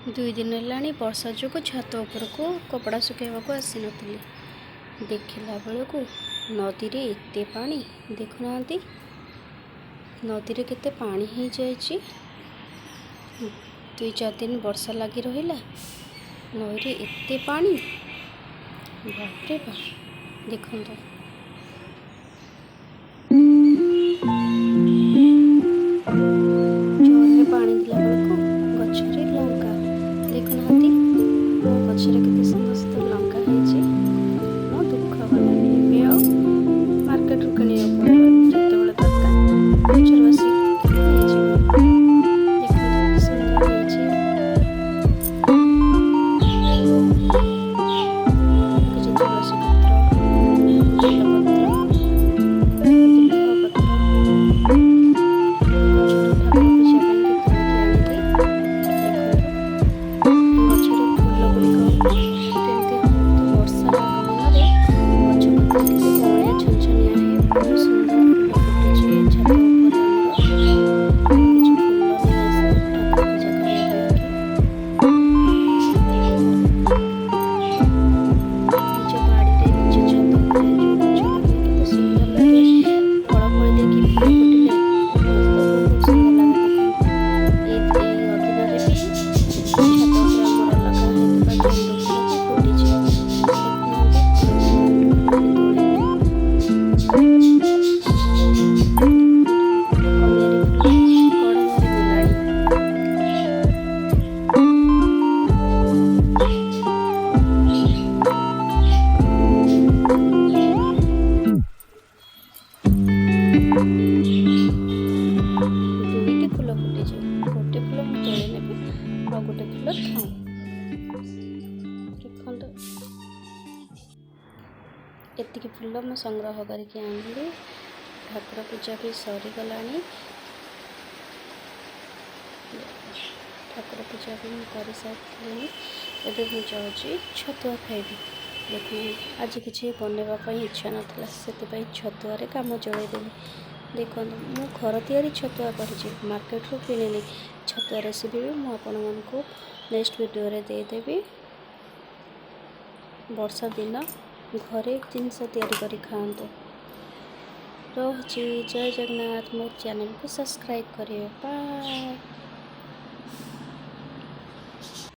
दुई दिन है वर्षा जो छात उपरको कपड़ा सुखाइबा आसी नी देखला बेलू नदी रे एते पानी देखुना नदी रे केते पानी हो जाए। दुई चार दिन वर्षा लगी रहा नई रे एते पानी बाप रे बाप देखो जोर पानी दिला बेलू गछरे लंका देखुना मो गछरे केते सुंदर सुंदर लंका है मो दुख गलानी मार्केट रू किणी जिते दरकार गछर बस गोटे फुल मुझे तोड़े ने और गोटे फुल खाऊँ देखते एति फुल मु संग्रह करके आनिली ठाकुर पूजा भी सरीगला ठाकुर पूजा भी कर सारी एवं मुझे छतुआ खाइबी देखो आज किसी बनवाई इच्छा नाला से छतुआर कम चलईदेवी देखो मु घर तैयारी छतुआ कर मार्केट रू किणी छतुआ रेसिपी भी मुझे नेक्स्ट वीडियो रे देदेवी। वर्षा दिन घरे जिनस तैयारी खाते रही जय जगन्नाथ। मो चैनल को सब्सक्राइब करें। बाय।